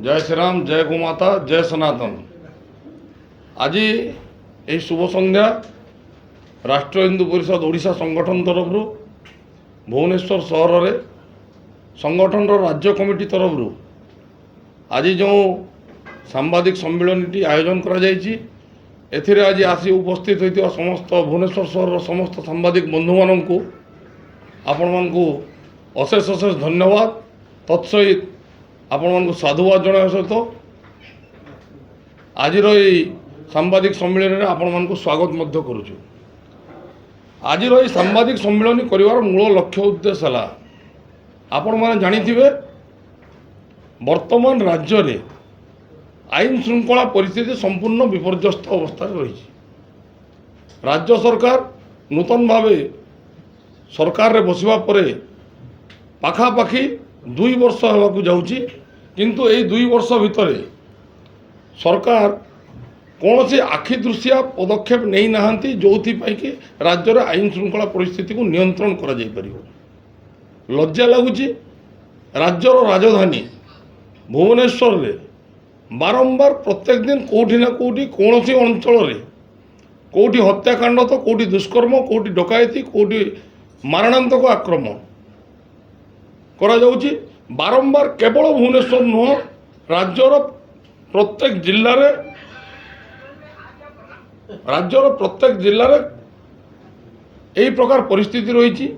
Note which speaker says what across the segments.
Speaker 1: जय श्री राम, जय गोमाता, जय सनातन। आज यही शुभ संध्या राष्ट्र हिंदू परिषद ओडिशा संगठन तरफ भुवनेश्वर सहर में संगठन राज्य कमिटी तरफ आज जो सांबादिक सम्मेलन आयोजन करा आज आसी उपस्थित होता समस्त भुवनेश्वर सहर समस्त सांबादिक बंधु मानू आपण मानू अशेष अशेष धन्यवाद। तत्सहित आपण मानू साधुवाद जनाया सहित आज सांबादिक सम्मेलन में आपण मानू स्वागत करुचु। आज सांबादिक सम्मेलन कर मूल लक्ष्य उद्देश्य है आपण मैंने जानिथिबे वर्तमान राज्य में आईन श्रृंखला परिस्थिति संपूर्ण विपर्यस्त अवस्था रही। राज्य सरकार नूतन भावे सरकार रे बसिबा परे पाखापाखि 2 वर्ष होगा जाउची, किंतु यही 2 वर्ष भितर सरकार कौन से आखि दृश्या पदक्षेप नहीं नहांती जो कि राज्य में आईन श्रृंखला परिस्थिति को नियंत्रण करा जाई परिबो। लज्जा लगुची राज्यर राजधानी भुवनेश्वर रे बारंबार प्रत्येक दिन कोठी ना कोठी कौन सी अंचल रे कोठी हत्याकांड तो कोठी दुष्कर्म कोठी डकायती कोठी मारणांतक आक्रमण करा जाउची। बारंबार केवल भुवनेश्वर नुह राज्यर प्रत्येक जिले में यही प्रकार परिस्थिति रही।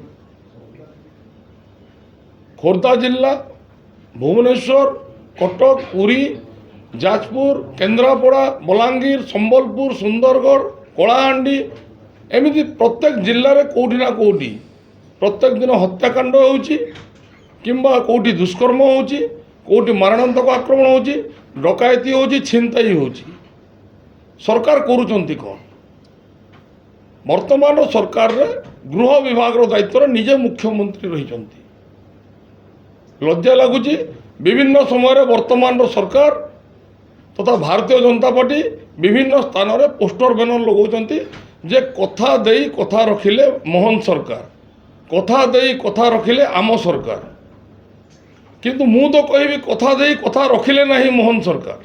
Speaker 1: खोर्धा जिला, भुवनेश्वर, कटक, पुरी, जाजपुर, केन्द्रापड़ा, बलांगीर, संबलपुर, सुंदरगढ़, कलाहांडी एमती प्रत्येक जिले में कोठी ना कोठी प्रत्येक दिन हत्याकांड होउची किंबा कोठी दुष्कर्म होउची कोठी मारणांतक आक्रमण होउची डकायती होउची छिनताई होउची। सरकार करूचंती कौन? वर्तमान सरकार रे गृह विभाग दायित्व निजे मुख्यमंत्री रही। लज्जा लगुची विभिन्न समय वर्तमान सरकार तथा भारतीय जनता पार्टी विभिन्न स्थान में पोस्टर बैनर लगाउचंती जे कथा देई कथा रखिले मोहन सरकार, कथा देई कथा रखिले आम सरकार। किंतु मु तो कहबी कथा देई कथा रखिले नहीं मोहन सरकार।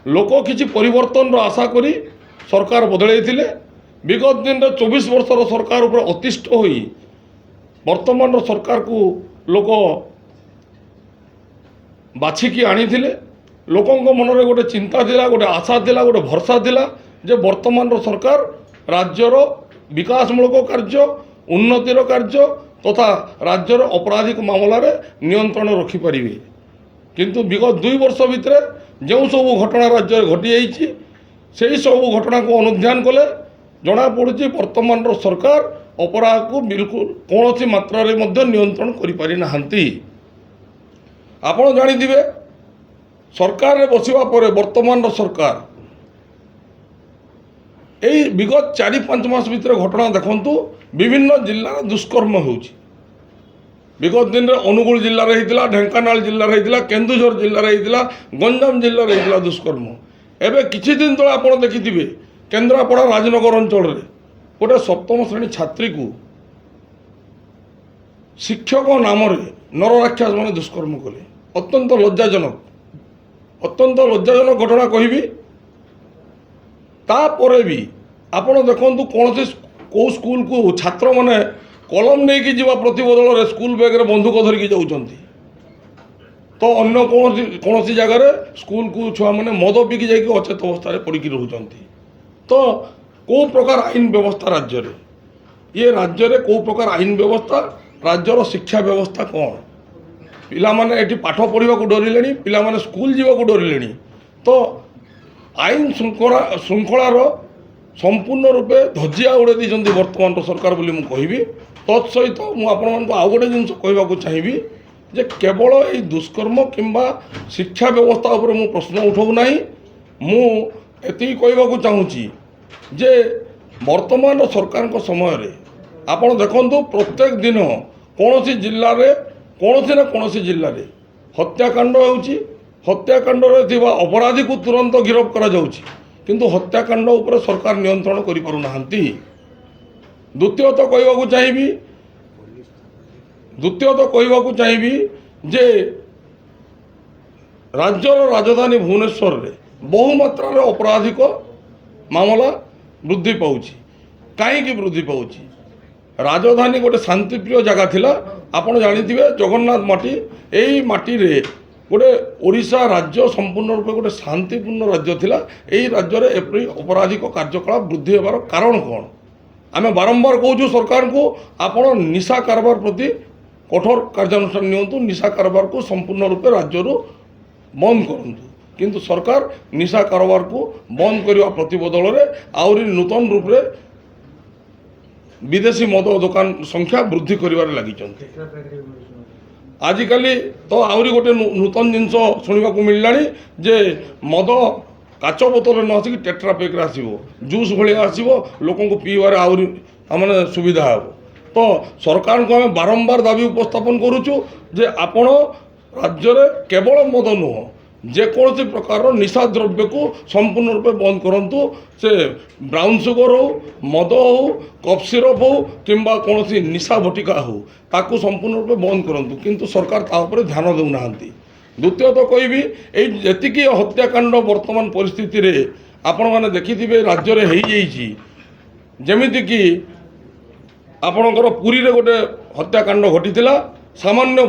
Speaker 1: लोक किसी परिवर्तन आशा करी सरकार बदलैथिले। विगत दिन 24 वर्षर सरकार उपर अतिष्ठ होई वर्तमान सरकार को लोक बाछिकी आनीथिले। लोकों मन में गोटे चिंता थिला, गोटे आशा थिला, गोटे भरसा थिला जे वर्तमान सरकार राज्यर विकासमूलक कार्य उन्नतिर कार्य तथा राज्यर अपराधिक मामला रे नियंत्रण रखिपारे। किंतु विगत 2 वर्ष भितर जो सब घटना राज्य घटी जाइए से सब घटना को अनुध्यान कले जना पड़ी वर्तमान सरकार अपराध को बिल्कुल कौन सी मात्रा रे मध्य नियंत्रण करि नाहंती। आपण जानिथिबे सरकार रे बसिबा परे वर्तमान सरकार यही विगत 4-5 मास भितर घटना देखंतु विभिन्न जिल्ला दुष्कर्म होउची। विगत दिन में अनुगुल जिले में होता, ढेंकानाल जिले में होता, केन्दुझर जिले में होता, गंजाम जिले में होता दुष्कर्म। एवं किछि दिन तले आप देखिथिबे केन्द्रापड़ा राजनगर अंचल में गोटे 7म श्रेणी छात्री को शिक्षक नाम नरराक्षस मैंने दुष्कर्म कले। अत्यंत लज्जाजनक घटना कहबी। तापर भी आपण देखंतु कौन से कौ स्कूल को छात्र माने कलम नहीं कि जीवा प्रति बदल स्कूल बैग रे बंदूक धरिकी जाउचंती तो अन्य कौन सी जगह स्कूल को छुआ मैंने मद पीकी जाकि अचेत अवस्था पड़ी रोचंती। तो कौ प्रकार आईन व्यवस्था राज्य रे ये राज्य रे कौ प्रकार आईन व्यवस्था राज्यर शिक्षा व्यवस्था कौन? पिला माने एठी पाठ पढ़ा को डरिले, पिला माने स्कूल जीवा को डरिले। तो आईन श्रृंखलार संपूर्ण रूपे धजिया उड़े दी वर्तमान सरकार बोली मु कहबी। तत्सहित मुझे आउ गोटे जिन कहवाक चाहिए जे केवल ये दुष्कर्म किंबा शिक्षा व्यवस्था उपर मु प्रश्न उठाऊ ना। मुझे कहवाक चाहूँगी जे वर्तमान सरकार समय रे आपण देखंतु प्रत्येक दिन कौन सी जिले में कौन सी जिले में हत्याकांड होउची। हत्याकांड अपराधी को तुरंत गिरफ्त करा जाउची, किंतु हत्याकांड उपर सरकार नियंत्रण करि पारु नाहंती। द्वितीयतः कहवाक चाहिए जे राज्यर राजधानी भुवनेश्वर रे बहु मात्रा रे अपराधिक मामला वृद्धि पाउछि। कहीं वृद्धि पाउछि? राजधानी गोटे शांतिप्रिय जगह थिला। आपण जानिथिबे जगन्नाथ माटी, एई माटी रे गोटे ओडिशा राज्य संपूर्ण रूप गोटे शांतिपूर्ण राज्य थिला। एई राज्य रे एपरि अपराधिक कार्यकलाप वृद्धि हेबार कारण कौन? आमे बारंबार कहूँ सरकार को आपण निशा कारबार प्रति कठोर कार्यानुष्ठान नियंतु, निशा कारबार को संपूर्ण रूपे राज्य बंद करंतु। किंतु सरकार निशा कारबार को बंद करने प्रति बदल में आहरी नूतन रूप से विदेशी मद दुकान संख्या वृद्धि कर लगी। आजिकल तो आहरी गोटे नूतन जिनस शुणा मिलला जे मद काच बोतल न आसिक टेट्रा पैक आसो, जूस भाया आसो, लोक पीबार आहरी मैंने सुविधा हे। तो सरकार को आम बारंबार दाबी उपस्थापन करुचु जे आपण राज्य में केवल मद नुह जेकोसी प्रकार निशा द्रव्य को संपूर्ण रूपे बंद करंतु। से ब्राउन सुगर हो, मद हो, कफ सिरप हो किंबा कौन निशा भटिका हो ताकू संपूर्ण रूपे बंद करंतु। किंतु सरकार ता उपरे ध्यान देउना। द्वितीय तो कहबी एति हत्याकांड वर्तमान परिस्थिति रे आपण माने देखिथिबे राज्य रे हेई जाईछि। जेमिति कि आपणकर पुरी रे गोटे हत्याकांड घटिथिला। सामान्य